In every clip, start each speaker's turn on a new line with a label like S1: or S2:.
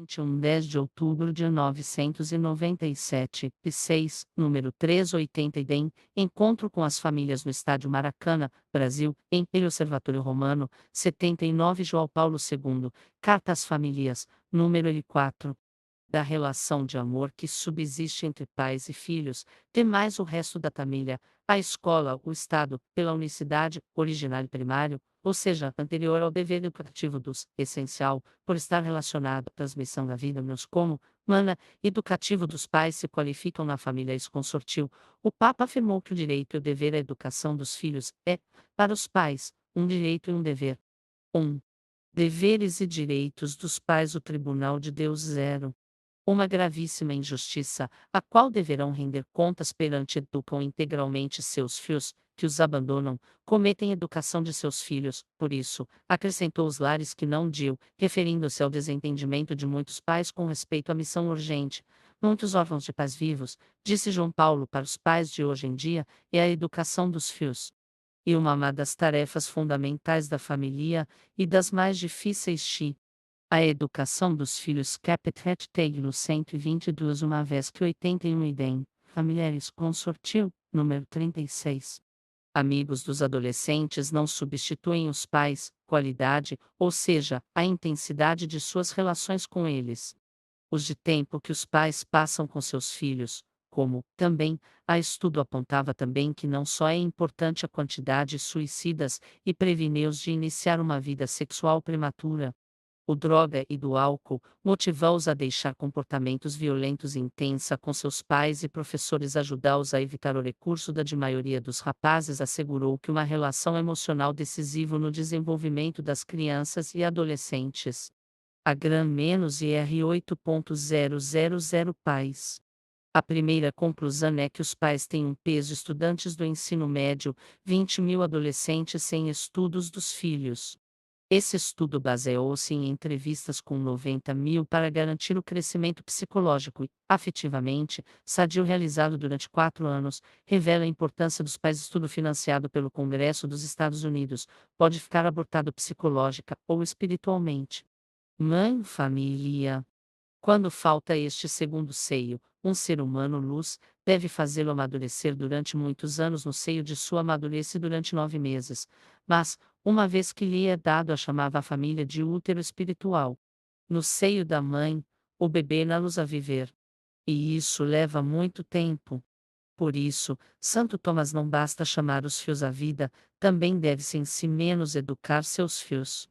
S1: 21, 10 de outubro de 1997, P6, número 380 idem, encontro com as famílias no Estádio Maracanã, Brasil, em El Observatório Romano, 79 João Paulo II, Carta às Famílias, número L4. Da relação de amor que subsiste entre pais e filhos, demais o resto da família, a escola, o Estado, pela unicidade, originário primário, ou seja, anterior ao dever educativo dos, essencial, por estar relacionado à transmissão da vida menos como, mana, educativo dos pais se qualificam na família ex-consortil. O Papa afirmou que o direito e o dever à educação dos filhos é, para os pais, um direito e um dever. 1. Deveres e direitos dos pais. O Tribunal de Deus 0. Uma gravíssima injustiça, a qual deverão render contas perante educam integralmente seus filhos, que os abandonam, cometem educação de seus filhos, por isso, acrescentou os lares que não diu, referindo-se ao desentendimento de muitos pais com respeito à missão urgente. Muitos órfãos de pais vivos, disse João Paulo para os pais de hoje em dia, é a educação dos filhos. E uma das tarefas fundamentais da família, e das mais difíceis a educação dos filhos Capet Teglo 122 uma vez que 81 idem, familiares consortil, número 36. Amigos dos adolescentes não substituem os pais, qualidade, ou seja, a intensidade de suas relações com eles. Os de tempo que os pais passam com seus filhos, como, também, a estudo apontava também que não só é importante a quantidade suicidas e previne-os de iniciar uma vida sexual prematura, o droga e do álcool, motiva-os a deixar comportamentos violentos intensa com seus pais e professores ajudá-os a evitar o recurso da de maioria dos rapazes assegurou que uma relação emocional decisiva no desenvolvimento das crianças e adolescentes. A GRAM-IR 8.000 pais. A primeira conclusão é que os pais têm um peso estudantes do ensino médio, 20 mil adolescentes sem estudos dos filhos. Esse estudo baseou-se em entrevistas com 90 mil para garantir o crescimento psicológico e, afetivamente, sadio realizado durante 4 anos, revela a importância dos pais. Estudo financiado pelo Congresso dos Estados Unidos, pode ficar abortado psicológica ou espiritualmente. Mãe, família. Quando falta este segundo seio, um ser humano luz, deve fazê-lo amadurecer durante muitos anos no seio de sua amadurece durante 9 meses. Mas, uma vez que lhe é dado a chamava a família de útero espiritual. No seio da mãe, o bebê na luz a viver. E isso leva muito tempo. Por isso, Santo Tomás não basta chamar os fios à vida, também deve-se em si menos educar seus fios.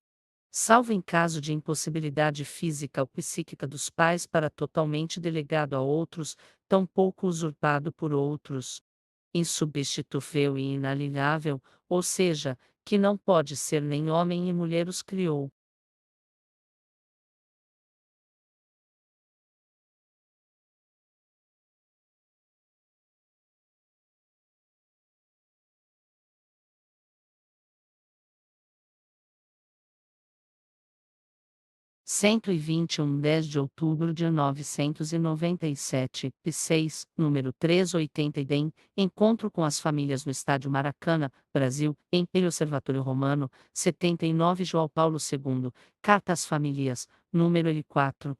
S1: Salvo em caso de impossibilidade física ou psíquica dos pais para totalmente delegado a outros, tampouco usurpado por outros. Insubstituível e inalienável, ou seja, que não pode ser nem homem e mulher os criou. 121, 10 de outubro de 1997, P6, número 380 idem, encontro com as famílias no Estádio Maracanã, Brasil, em El Observatório Romano, 79 João Paulo II, Carta às Famílias, número L4.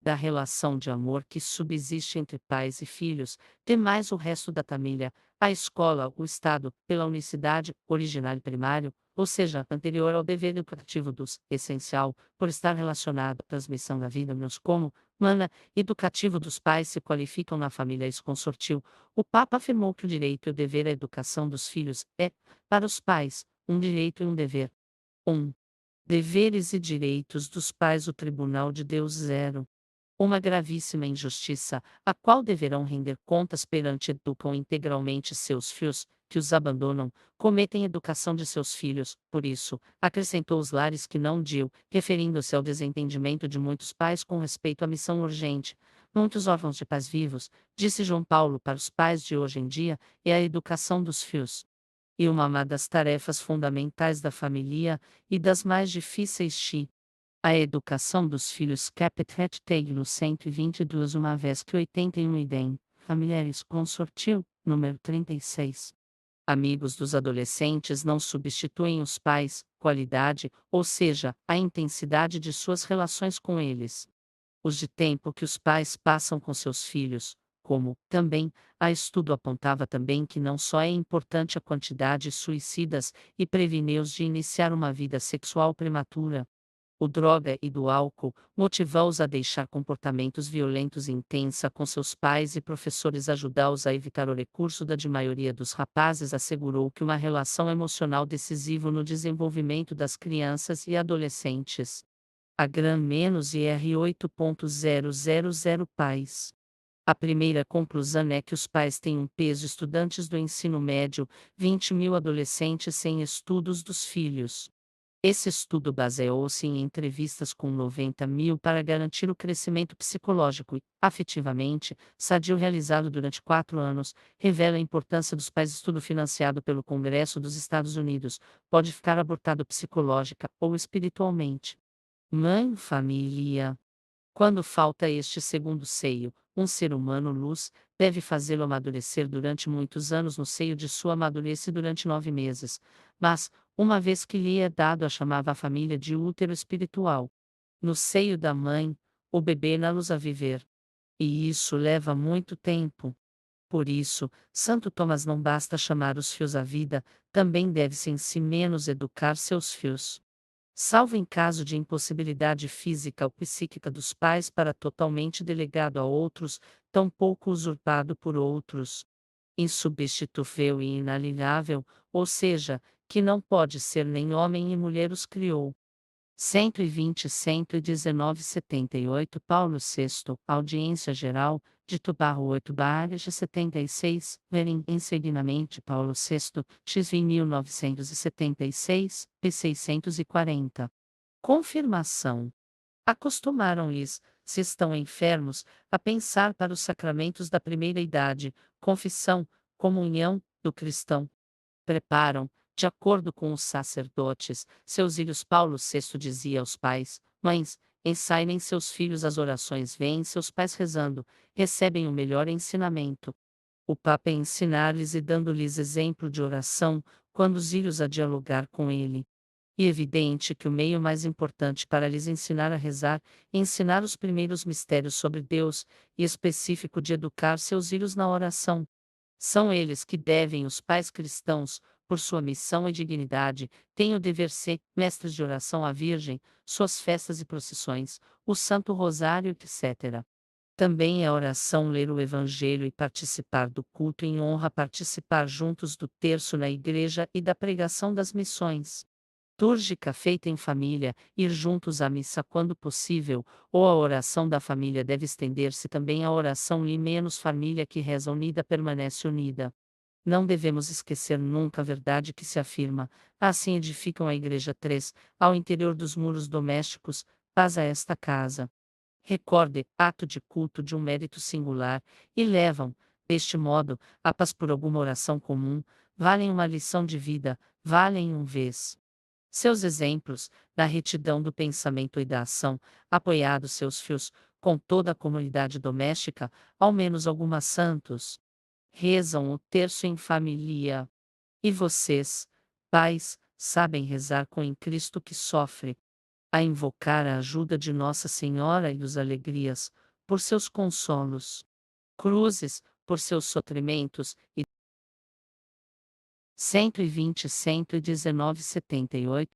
S1: Da relação de amor que subsiste entre pais e filhos, demais o resto da família, a escola, o Estado, pela unicidade, originário primário, ou seja, anterior ao dever educativo dos, essencial, por estar relacionado à transmissão da vida menos como, mana, educativo dos pais se qualificam na família ex-consortil. O Papa afirmou que o direito e o dever à educação dos filhos é, para os pais, um direito e um dever. 1. Deveres e direitos dos pais. O Tribunal de Deus 0. Uma gravíssima injustiça, a qual deverão render contas perante educam integralmente seus filhos, que os abandonam, cometem educação de seus filhos, por isso, acrescentou os lares que não diu, referindo-se ao desentendimento de muitos pais com respeito à missão urgente. Muitos órfãos de pais vivos, disse João Paulo para os pais de hoje em dia, é a educação dos filhos. E uma das tarefas fundamentais da família, e das mais difíceis a educação dos filhos Capet Teglo 122 uma vez que 81 idem, familiares consortil, número 36. Amigos dos adolescentes não substituem os pais, qualidade, ou seja, a intensidade de suas relações com eles. os de tempo que os pais passam com seus filhos, como, também, a estudo apontava também que não só é importante a quantidade de suicidas e preveniu-os de iniciar uma vida sexual prematura, o droga e do álcool, motivou-os a deixar comportamentos violentos intensa com seus pais e professores ajudá-os a evitar o recurso da de maioria dos rapazes assegurou que uma relação emocional decisiva no desenvolvimento das crianças e adolescentes. A GRAM-IR 8.000 pais. A primeira conclusão é que os pais têm um peso estudantes do ensino médio, 20.000 adolescentes sem estudos dos filhos. Esse estudo baseou-se em entrevistas com 90.000 para garantir o crescimento psicológico e, afetivamente, sadio realizado durante 4 anos, revela a importância dos pais. Estudo financiado pelo Congresso dos Estados Unidos, pode ficar abortado psicológica ou espiritualmente. Mãe, família. Quando falta este segundo seio, um ser humano luz, deve fazê-lo amadurecer durante muitos anos no seio de sua madurez durante 9 meses. Mas, uma vez que lhe é dado a chamava a família de útero espiritual. No seio da mãe, o bebê na luz a viver. E isso leva muito tempo. Por isso, Santo Tomás não basta chamar os fios à vida, também deve-se em si menos educar seus fios. Salvo em caso de impossibilidade física ou psíquica dos pais para totalmente delegado a outros, tampouco usurpado por outros. Insubstituível e inalienável, ou seja, que não pode ser nem homem e mulher os criou. 120.119.78 Paulo VI, Audiência Geral, dito /8/76, verem enseguidamente Paulo VI, XV 1976, p. 640. Confirmação. Acostumaram-lhes, se estão enfermos, a pensar para os sacramentos da primeira idade, confissão, comunhão, do cristão. Preparam, de acordo com os sacerdotes, seus filhos. Paulo VI dizia aos pais: mães, ensaiem seus filhos as orações, veem seus pais rezando, recebem o melhor ensinamento. O Papa ensinar-lhes e dando-lhes exemplo de oração, quando os filhos a dialogar com ele. E evidente que o meio mais importante para lhes ensinar a rezar, é ensinar os primeiros mistérios sobre Deus, e específico de educar seus filhos na oração. São eles que devem os pais cristãos, por sua missão e dignidade, têm o dever ser mestres de oração à Virgem, suas festas e procissões, o Santo Rosário, etc. Também é oração ler o Evangelho e participar do culto em honra, participar juntos do terço na igreja e da pregação das missões. Túrgica feita em família, ir juntos à missa quando possível, ou a oração da família deve estender-se também à oração e menos família que reza unida permanece unida. Não devemos esquecer nunca a verdade que se afirma, assim edificam a igreja 3, ao interior dos muros domésticos, paz a esta casa. Recorde, ato de culto de um mérito singular, e levam, deste modo, a paz por alguma oração comum, valem uma lição de vida, valem um vez. Seus exemplos, da retidão do pensamento e da ação, apoiados seus fios, com toda a comunidade doméstica, ao menos algumas santos, rezam o terço em família. E vocês, pais, sabem rezar com em Cristo que sofre, a invocar a ajuda de Nossa Senhora e os alegrias, por seus consolos, cruzes, por seus sofrimentos, e 120.119.78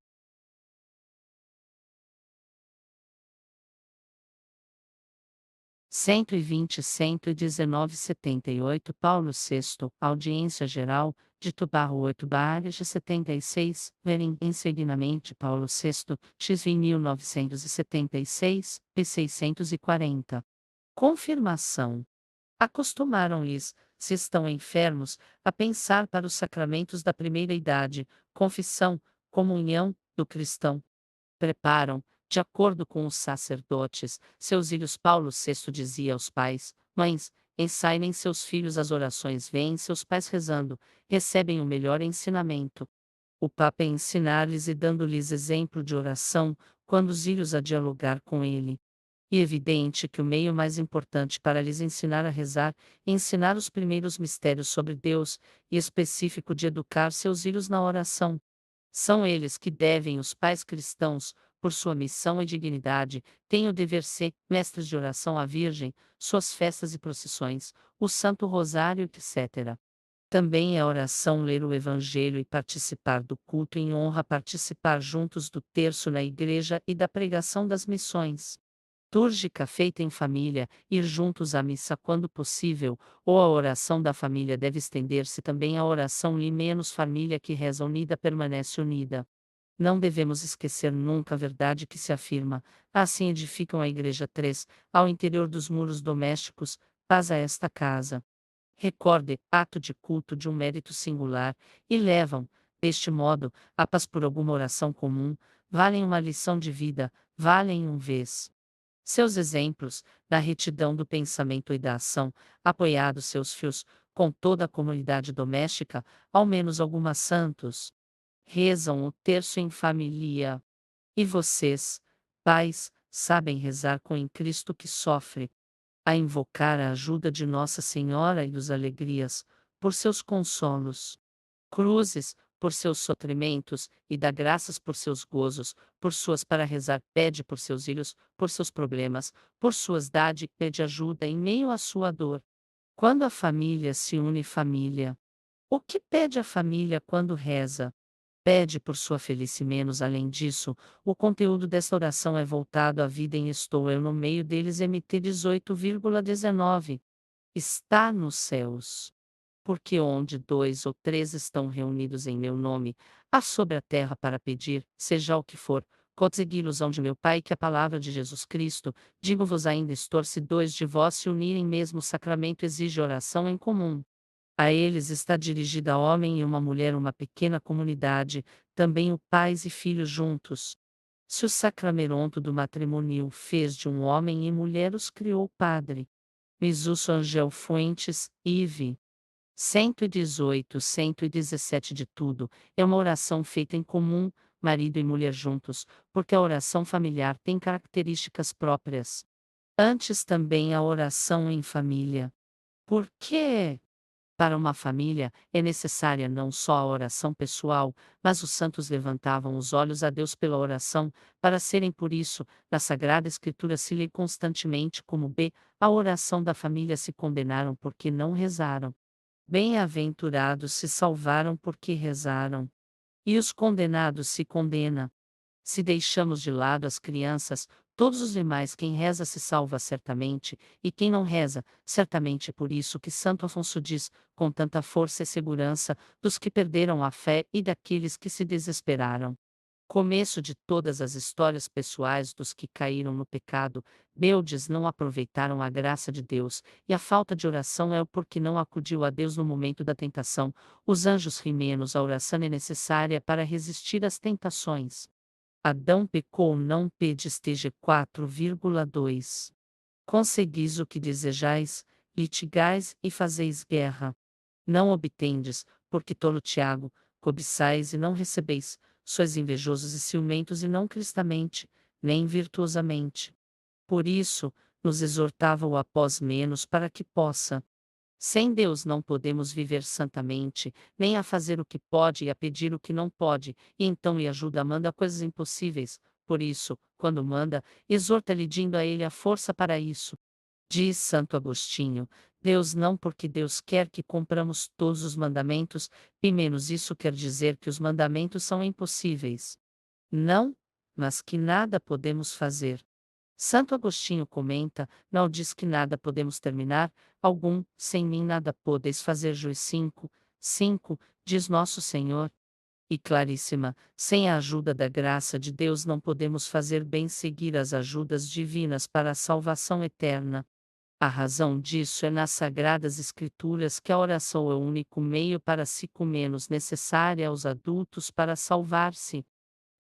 S1: 120.119.78 Paulo VI, Audiência Geral, dito /8/76, verem enseguidamente Paulo VI, XV 1976, p. 640. Confirmação. Acostumaram-lhes, se estão enfermos, a pensar para os sacramentos da primeira idade, confissão, comunhão, do cristão. Preparam, de acordo com os sacerdotes, seus filhos. Paulo VI dizia aos pais: mães, ensaiem seus filhos as orações, veem seus pais rezando, recebem o melhor ensinamento. O Papa ensinar-lhes e dando-lhes exemplo de oração, quando os filhos a dialogar com ele. E evidente que o meio mais importante para lhes ensinar a rezar, é ensinar os primeiros mistérios sobre Deus, e específico de educar seus filhos na oração. São eles que devem os pais cristãos, por sua missão e dignidade, têm o dever ser mestres de oração à Virgem, suas festas e procissões, o Santo Rosário, etc. Também é oração ler o Evangelho e participar do culto em honra, participar juntos do terço na igreja e da pregação das missões. Túrgica feita em família, ir juntos à missa quando possível, ou a oração da família deve estender-se também à oração li menos família que reza unida permanece unida. Não devemos esquecer nunca a verdade que se afirma, assim edificam a igreja 3, ao interior dos muros domésticos, paz a esta casa. Recorde, ato de culto de um mérito singular, e levam, deste modo, a paz por alguma oração comum, valem uma lição de vida, valem um vez. Seus exemplos, da retidão do pensamento e da ação, apoiados seus fios, com toda a comunidade doméstica, ao menos algumas santos, rezam o terço em família. E vocês, pais, sabem rezar com em Cristo que sofre, a invocar a ajuda de Nossa Senhora e dos alegrias, por seus consolos. Cruzes, por seus sofrimentos, e dá graças por seus gozos, por suas para rezar, pede por seus ilhos, por seus problemas, por suas dádivas, pede ajuda em meio à sua dor. Quando a família se une família. O que pede a família quando reza? Pede por sua felicidade. Menos além disso, o conteúdo desta oração é voltado à vida em estou eu no meio deles MT 18,19. Está nos céus. Porque onde dois ou três estão reunidos em meu nome, há sobre a terra para pedir, seja o que for, consegui-los de meu Pai que a palavra de Jesus Cristo, digo-vos ainda estou se dois de vós se unirem mesmo o sacramento exige oração em comum. A eles está dirigida homem e uma mulher uma pequena comunidade, também o pais e filhos juntos. Se o sacramento do matrimônio fez de um homem e mulher os criou padre. Misusso Angel Fuentes, IV. 118, 117 de tudo, é uma oração feita em comum, marido e mulher juntos, porque a oração familiar tem características próprias. Antes também a oração em família. Por quê? Para uma família, é necessária não só a oração pessoal, mas os santos levantavam os olhos a Deus pela oração, para serem por isso, na Sagrada Escritura se lê constantemente como a oração da família se condenaram porque não rezaram. Bem-aventurados se salvaram porque rezaram. E os condenados se condena. Se deixamos de lado as crianças, todos os demais quem reza se salva certamente, e quem não reza, certamente por isso que Santo Afonso diz, com tanta força e segurança, dos que perderam a fé e daqueles que se desesperaram. Começo de todas as histórias pessoais dos que caíram no pecado, Beudes não aproveitaram a graça de Deus, e a falta de oração é o porque não acudiu a Deus no momento da tentação. Os anjos rimenos, a oração é necessária para resistir às tentações. Adão pecou não pedesteja 4,2. Conseguis o que desejais, litigais e fazeis guerra. Não obtendes, porque tolo Tiago, cobiçais e não recebeis, sois invejosos e ciumentos e não cristamente, nem virtuosamente. Por isso, nos exortava o após menos para que possa. Sem Deus não podemos viver santamente, nem a fazer o que pode e a pedir o que não pode, e então lhe ajuda manda coisas impossíveis, por isso, quando manda, exorta-lhe dando a ele a força para isso. Diz Santo Agostinho, Deus não porque Deus quer que cumpramos todos os mandamentos, e menos isso quer dizer que os mandamentos são impossíveis. Não, mas que nada podemos fazer. Santo Agostinho comenta, não diz que nada podemos terminar, algum, sem mim nada podeis fazer. Juiz 5, 5, diz Nosso Senhor. E claríssima, sem a ajuda da graça de Deus não podemos fazer bem seguir as ajudas divinas para a salvação eterna. A razão disso é nas Sagradas Escrituras que a oração é o único meio para si com menos necessária aos adultos para salvar-se.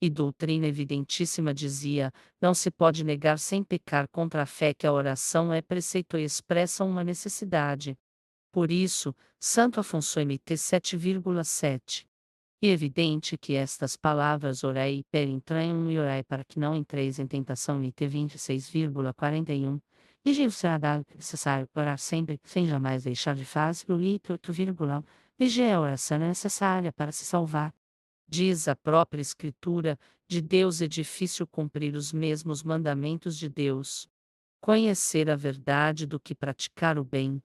S1: E doutrina evidentíssima dizia, não se pode negar sem pecar contra a fé que a oração é preceito e expressa uma necessidade. Por isso, Santo Afonso MT 7,7. E evidente que estas palavras orai per entranham e orai para que não entreis em tentação MT 26,41. E será dado necessário orar sempre, sem jamais deixar de fazer o litro, vírgula. Vigia a oração é necessária para se salvar. Diz a própria Escritura, de Deus é difícil cumprir os mesmos mandamentos de Deus. Conhecer a verdade do que praticar o bem.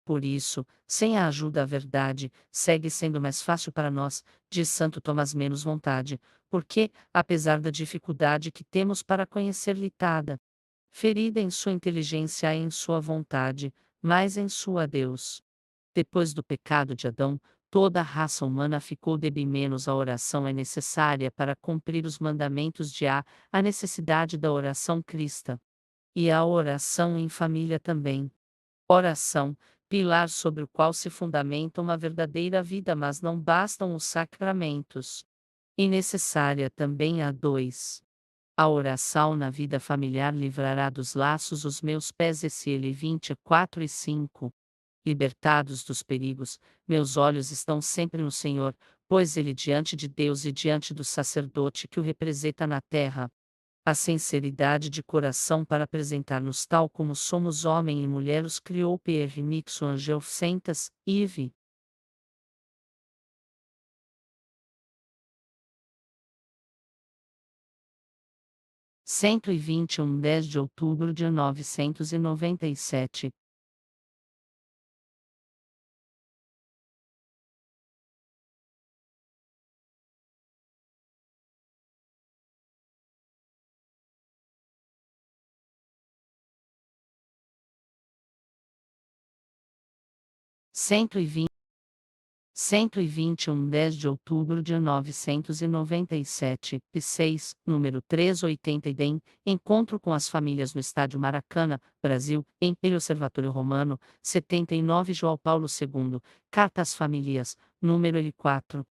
S1: Por isso, sem a ajuda da verdade, segue sendo mais fácil para nós, diz Santo Tomás menos vontade, porque, apesar da dificuldade que temos para conhecer litada, ferida em sua inteligência e em sua vontade, mas em sua Deus. Depois do pecado de Adão, toda a raça humana ficou débil menos a oração é necessária para cumprir os mandamentos de a necessidade da oração cristã. E a oração em família também. Oração, pilar sobre o qual se fundamenta uma verdadeira vida, mas não bastam os sacramentos. E necessária também a dois. A oração na vida familiar livrará dos laços os meus pés. Ecl. 24 e 5. Libertados dos perigos, meus olhos estão sempre no Senhor, pois ele diante de Deus e diante do sacerdote que o representa na terra. A sinceridade de coração para apresentar-nos tal como somos homem e mulher os criou Pierre Nixon Angel Sentas, Ive. 121 10 de outubro de 997. 120 121 10 de outubro de 997, P6, número 380 idem, encontro com as famílias no Estádio Maracanã, Brasil, em El Observatório Romano, 79 João Paulo II, Carta às Famílias, número L4.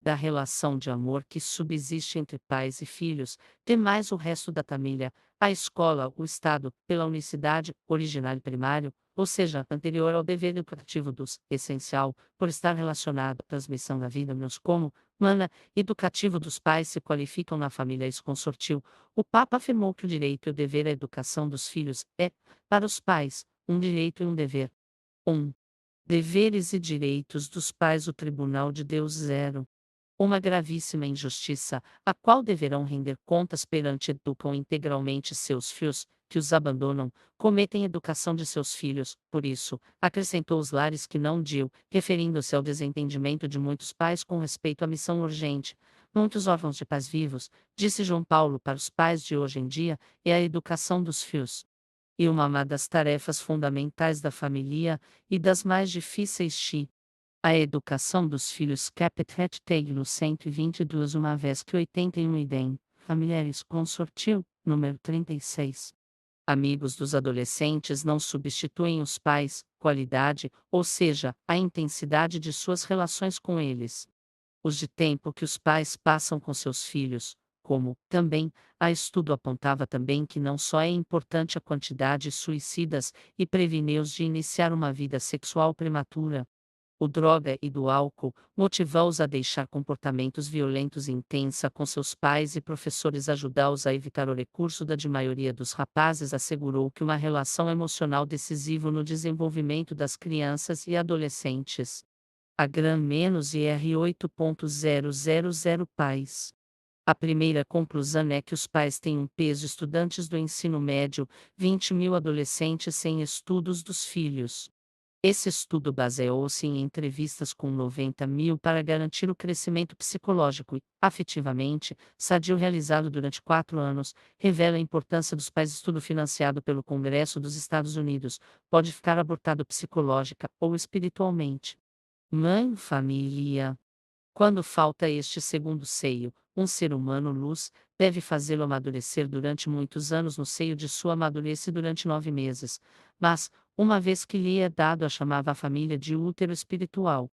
S1: Da relação de amor que subsiste entre pais e filhos, demais o resto da família, a escola, o Estado, pela unicidade, original e primário, ou seja, anterior ao dever educativo dos, essencial, por estar relacionado à transmissão da vida menos como, mana, educativo dos pais se qualificam na família ex-consortil, o Papa afirmou que o direito e o dever à educação dos filhos é, para os pais, um direito e um dever. 1. Deveres e direitos dos pais. O Tribunal de Deus 0. Uma gravíssima injustiça, a qual deverão render contas perante educam integralmente seus filhos, que os abandonam, cometem educação de seus filhos, por isso, acrescentou os lares que não diu, referindo-se ao desentendimento de muitos pais com respeito à missão urgente, muitos órfãos de pais vivos, disse João Paulo para os pais de hoje em dia, é a educação dos filhos. E uma das tarefas fundamentais da família, e das mais difíceis a educação dos filhos Capet Tegno 122 uma vez que 81 idem, familiares consortil, número 36. Amigos dos adolescentes não substituem os pais, qualidade, ou seja, a intensidade de suas relações com eles. Os de tempo que os pais passam com seus filhos, como, também, a estudo apontava também que não só é importante a quantidade de suicidas e prevenir-os de iniciar uma vida sexual prematura, o droga e do álcool, motivá-os a deixar comportamentos violentos intensa com seus pais e professores ajudá-os a evitar o recurso da de maioria dos rapazes assegurou que uma relação emocional decisiva no desenvolvimento das crianças e adolescentes. A GRAM- e R 8.000 pais. A primeira conclusão é que os pais têm um peso estudantes do ensino médio, 20.000 adolescentes sem estudos dos filhos. Esse estudo baseou-se em entrevistas com 90.000 para garantir o crescimento psicológico e, afetivamente, sadio realizado durante 4 anos, revela a importância dos pais. Estudo financiado pelo Congresso dos Estados Unidos, pode ficar abortado psicológica ou espiritualmente. Mãe, família. Quando falta este segundo seio, um ser humano luz, deve fazê-lo amadurecer durante muitos anos no seio de sua amadurece durante 9 meses. Mas, uma vez que lhe é dado a chamava a família de útero espiritual.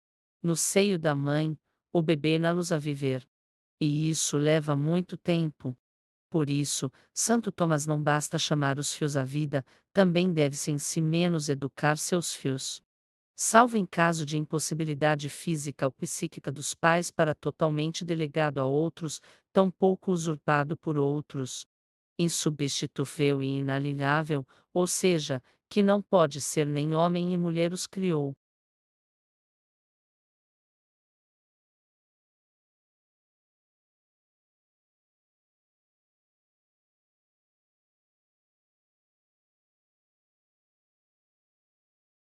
S1: No seio da mãe, o bebê na luz a viver. E isso leva muito tempo. Por isso, Santo Tomás não basta chamar os fios à vida, também deve-se em si menos educar seus fios. Salvo em caso de impossibilidade física ou psíquica dos pais para totalmente delegado a outros, tampouco usurpado por outros. Insubstituível e inalienável, ou seja, que não pode ser nem homem e mulher os criou.